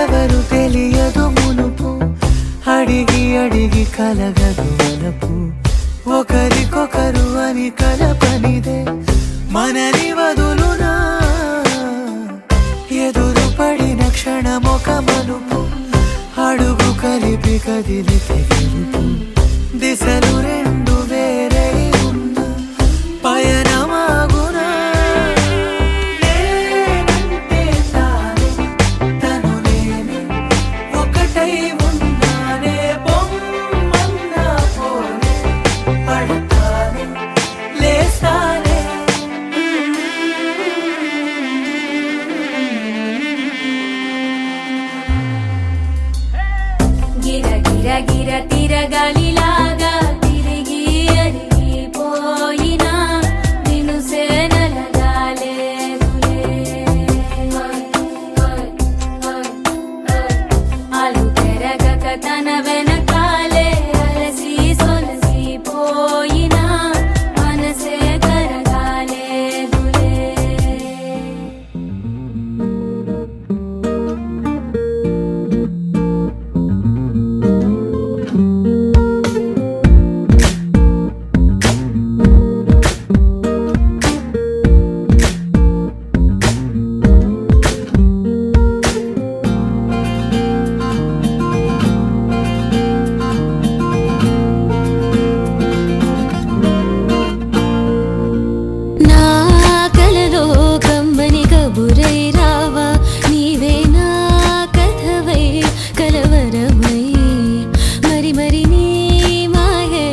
ఎవరు తెలియదు మునుపు, అడిగి అడిగి కలగదు వలపు, ఒకరికొకరు అని కలపనిదే మనని వదులునా, ఎదురు పడిన క్షణమొక మలుపు, అడుగు కలిపి కదిలితే గెలుపు, దిశలు రెండు వేరే ఉన్న పయనమాగునా, నేనంటే తానే తను నేనే ఒకటై ఉన్నానే, బొమ్మన్నా పోనే పడతానే లేస్తానే. గిర గిర గిర తిరగాలిలాగా తిరిగి అరిగిపోయినా నిన్ను సేనలగాలేదులే, అలు పెరగక తన వెనకాలే అలసి సొలసిపోయినా మనసే కరగాలేదులే. నా కలలో కమ్మని కబురై రావా, నీవే నా కథవై కలవరమై, మరి మరి నీ మాయే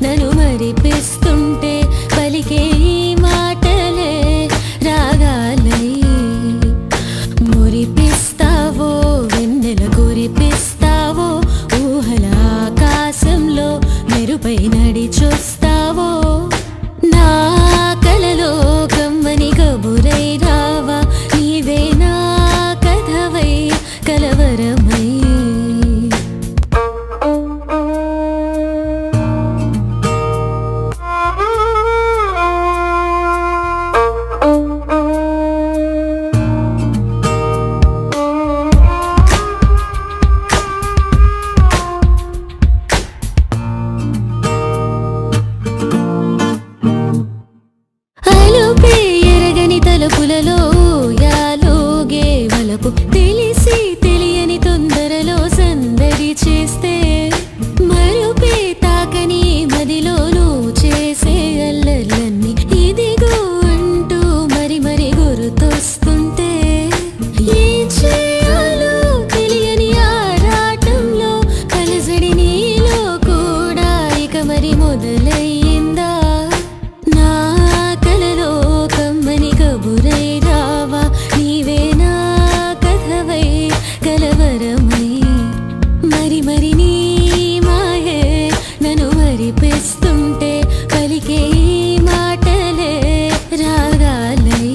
నన్ను మరిపిస్తుంటే పలికే ఈ మాటలే రాగాలై, మురిపిస్తావో వెన్నెల కురిపిస్తావో, ఊహల ఆకాశంలో మెరుపై నడిచొస్తావో, నా కలలో కమ్మని కబురై రావా, నీవే నా కథవై కలవరమై. అలుపే ఎరగని తలుపులలో యాలోగే వలపు, తెలిసి తెలియని తొందరలో సందడి చేస్తే, మరుపే తాకని మదిలోనూ చేసే అల్లర్లన్నీ ఇదిగో అంటూ మరి మరి గుర్తొస్తుంటే, ఏం చేయాలో తెలియని ఆరాటంలో కలజడి నీలో కూడా ఇక మరి మొదలయ్యిందా, నా కలలో కమ్మని కబురై రావా, నీవే నా కథవై కలవరమై, మరి మరి నీ మాయే నన్ను మరిపిస్తుంటే పలికే ఈ మాటలే రాగాలై.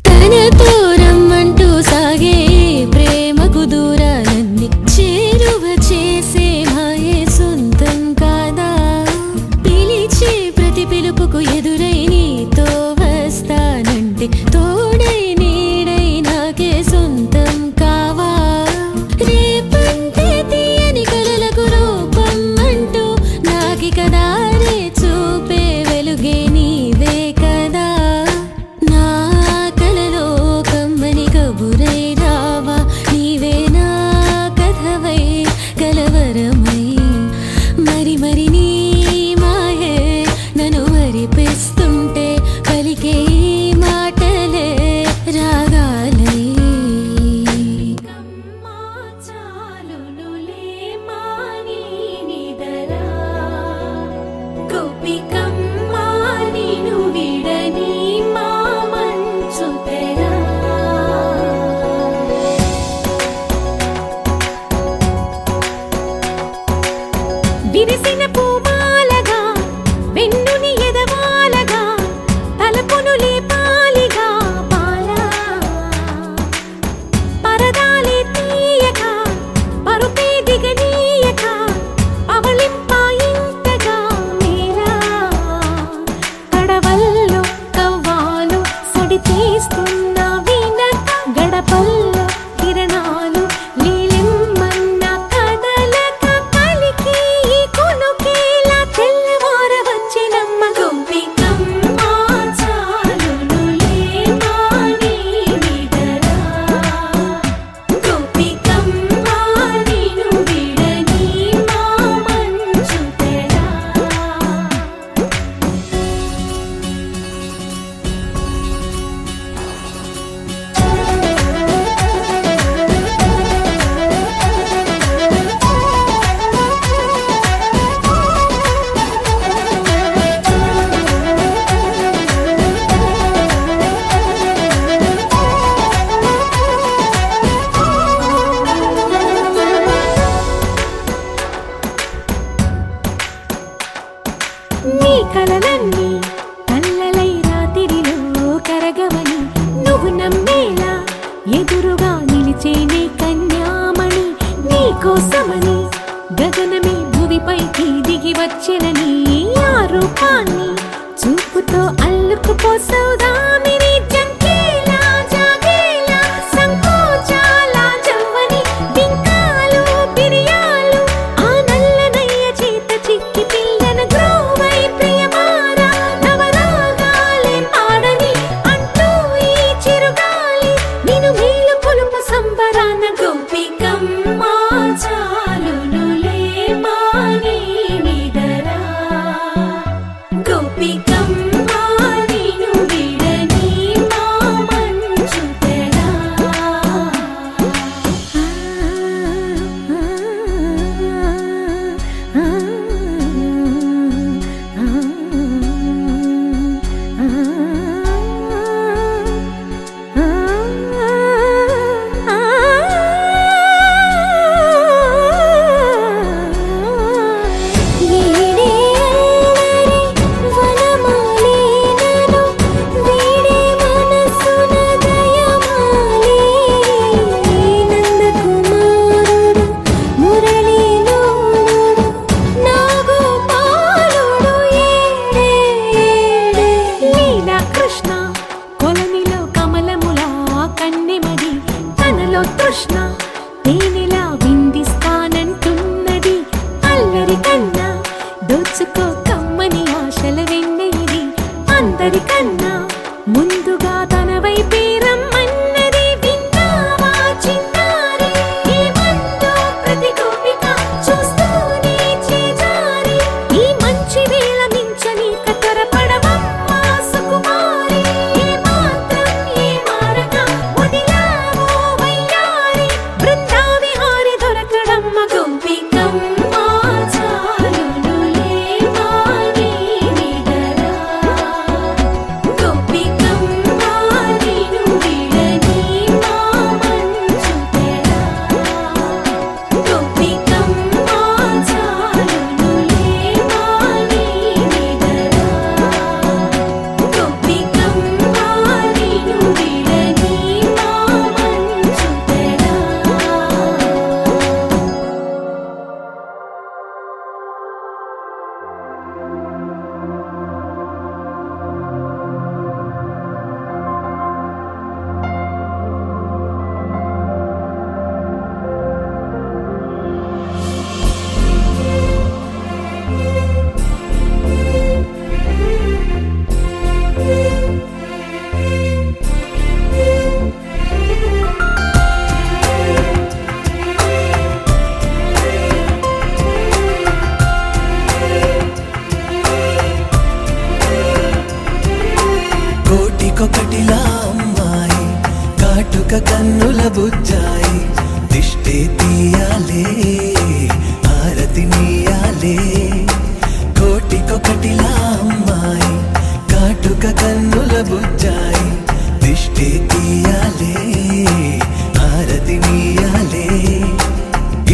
తనతో రమ్మంటూ సాగే ప్రేమకు దూరాలన్నీ చేరువ చేసే మాయే సొంతం కాదా, పిలిచే ప్రతి పిలుపుకు ఎదురై నీతో వస్తానంటే తోడై నీడై నాకే సొంతం కావా, రేపంటే తీయని కలలకు రూపం అంటూ నాకిక దారే చూపే వెలుగే నీవే కదా, నా కలలో కమ్మని కబురై రావా, నీవే నా కథవై కలవరమై, మరి మరి నీ మాయే నన్ను మరిపిస్తుంటే పలికే ఈ మాటలే నువ్వు నమ్మేలా ఎదురుగా నిలిచేనే కన్యామణి నీకోసమని గగనమే భువిపైకి దిగి వచ్చినని ఆ రూపాన్ని చూపుతో అల్లుకుపోసౌదామిని జంకేలా జాగేలా సంకోచాల జవ్వని బింకాలు బిరియాలు ఆ నల్లనయ్య చేత చిక్కి పిల్లన గ్రోవై ప్రియమారా నవరాగాలే పాడని అంటూ ఈ చిరుగాలి నిన్ను మేలు కొలుపు సంబరాన గోపికమ్మ చాలునులే మాని నిదరా గోపికమ్మ నిన్ను విడని మా మంచు తెరా కృష్ణ కొలనిలో కమలములా కన్నెమది తనలో తృష్ణ తేనెలా విందిస్తానంటున్నది అల్లరి కన్నా దోచుకో కమ్మని ఆశల వెన్నెయిది అందరికన్నా ముందుగా తన వైపే రమ్మన్నది విన్నావా చిన్నారి ఏమందో ప్రతి గోపిక చూస్తూనే చేజారి ఈ మంచి వేళ మించని కతరపడవమ్మ సుకుమారి ఏ మాత్రం ఏ మారక వదిలావో వయ్యారి బృందావిహారి దొరకడమ్మ గోపికమ్మ చాలునులే మాని నిదరా గోపికమ్మ నిన్ను విడని మా మంచు తెరా గోపికమ్మ చాలునులే మాని నిదరా గోపికమ్మ నిన్ను విడని మా మంచు తెరా కోటికొకటిలా అమ్మాయి కాటుక కన్నుల బుజ్జాయి దిష్టే తీయాలే ఆరతి నీయాలే కోటికొకటిలా అమ్మాయి కాటుక కన్నుల బుజ్జాయి దిష్టే తీయాలే ఆరతి నీయాలే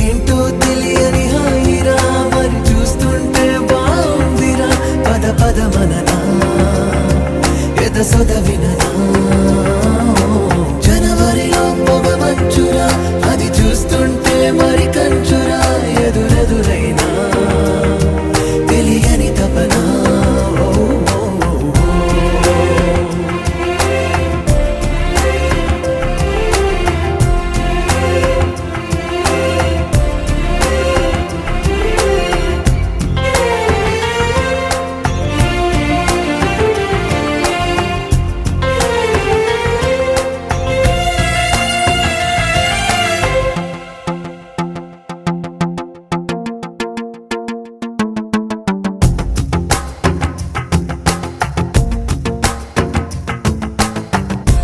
ఏంటో తెలియని హాయిరా మరి చూస్తుంటే బాగుందిరా పద పద మననా సొద విననా జనవరిలో పొగ మంచురా అది చూస్తుంటే మరి కంచురా ఎదురెదురైనా తెలియని తపనా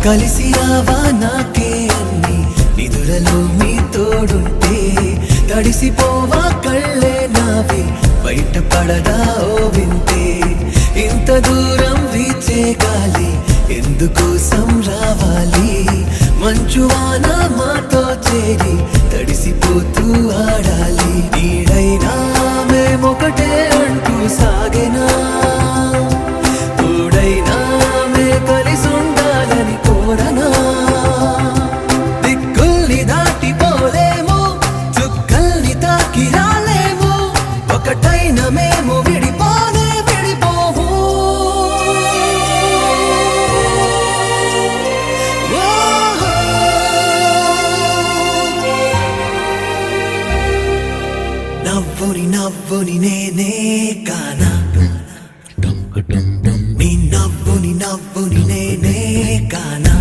కలిసి రావా నాకే అన్ని నిదురలో మీ తోడుంటే తడిసిపోవా కళ్ళే నావి బయట పడదా ఓ వింతే ఇంత దూరం వీచే గాలి ఎందుకోసం రావాలి మంచువాన మాతో చేరి తడిసిపోతూ ఆడాలి నీడైనా మేమొకటే అంటూ సాగెనా తోడైనా మే కలిసుండాలని కోరనా నవ్వుని నేనే కానా నీ నవ్వుని నేనే కానా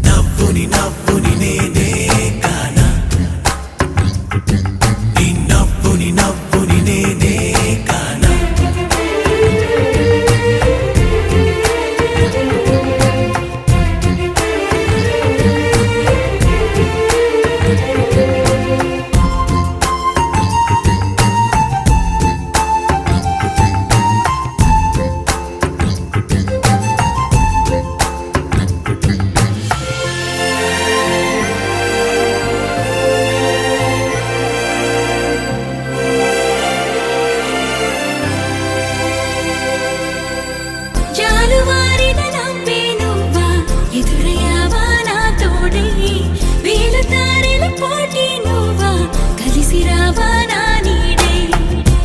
నవ్వుని నేనే కానా నీ నవ్వుని నేనే కానా జాలువారిన నవ్వే నువ్వా ఎదురయ్యావా నా తోడై వేలు తారెల పోటీ నువ్వా కలిసి రావా నా నీడై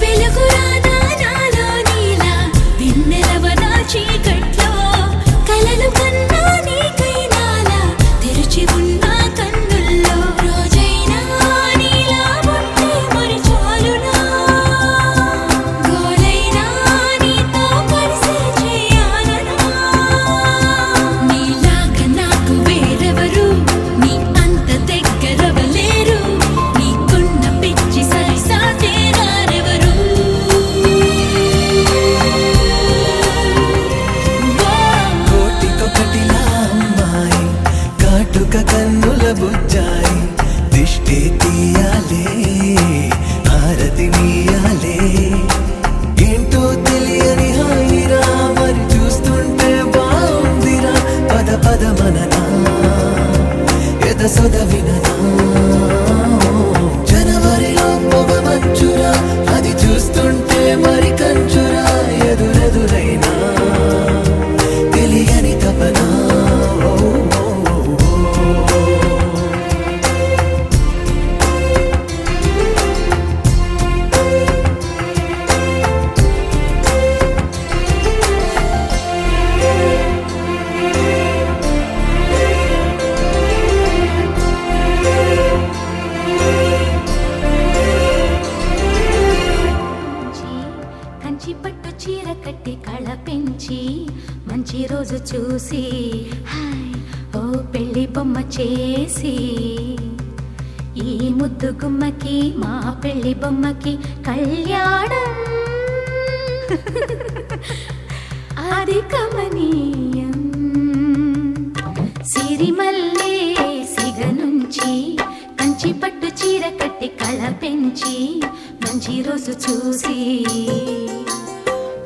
వెలుగు రాదా నాలో నీలా వెన్నెలవ నా చీకట్లో కలలు కన్నా నీకై నాలా తెరిచి ఉన్న కన్నుల్లో రోజైనా నీలా ఉంటే మరి చాలునా గోలైనా నీతో కలిసి చేయాలనా నీలాగా నాకు వేరెవరు నీ అంత దగ్గరవలేరు నీకున్న పిచ్చి సరిసాటే రారెవరు కోటికొకటిలా అమ్మాయి కాటుక కన్నుల బుజ్జాయి దిష్టి తీయాలే హారతి నీయాలే ఏంటో తెలియని హాయిరా మరి చూస్తుంటే బాగుందిరా పద పద మననా ఎద సొద విననా జనవరిలో పొగ మంచురా అది చూస్తుంటే మరి కంచురా ఎదురెదురైనా తెలియని తపనా కంచి పట్టు చీర కట్టి కళ పెంచి మంచి రోజు చూసి హాయ్ ఓ పెళ్లి బొమ్మ చేసి ఈ ముద్దు గుమ్మకి మా పెళ్లి బొమ్మకి కళ్యాణం అది కమనీయం సిరిమల్లే సిగ నుంచి కంచి పట్టు చీర కట్టి కళ పెంచి మంచి రోజు చూసి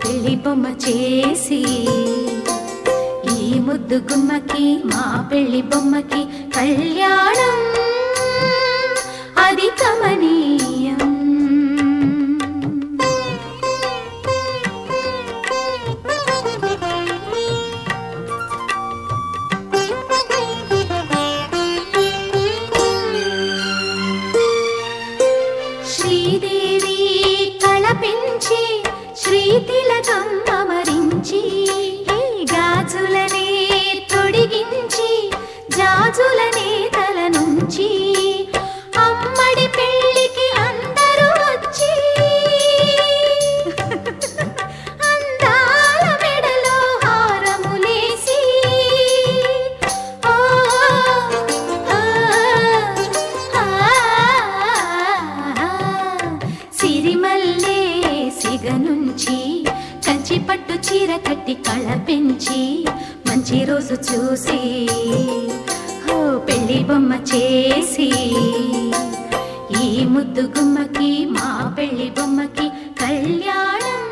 పెళ్లి బొమ్మ చేసి ఈ ముద్దు గుమ్మకి మా పెళ్లి బొమ్మకి కళ్యాణం అది కమనీయం శ్రీదేవి కళ పెంచి శ్రీతిలకం అమరించి గాజులనే తొడిగించి జాజులనే తల నుంచి అమ్మడి పెళ్ళికి అందరూ వచ్చి అందాల మెడలో హారములేసి ఓ సిరిమల్లే సిగ నుంచి కంచి పట్టు చీర కట్టి కళ పెంచి మంచి రోజు చూసి ఓ పెళ్లి బొమ్మ చేసి ఈ ముద్దు గుమ్మకి మా పెళ్లి బొమ్మకి కళ్యాణం